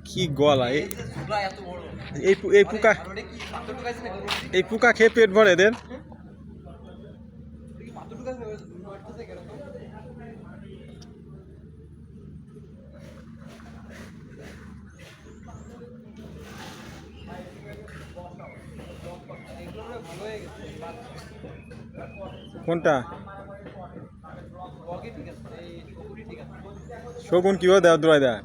কি গলা এই পোকা খেয়ে পেট ভরে এদের। কোনটা শগুন কিভাবে দেওয়া দৌড়ায় দেয়?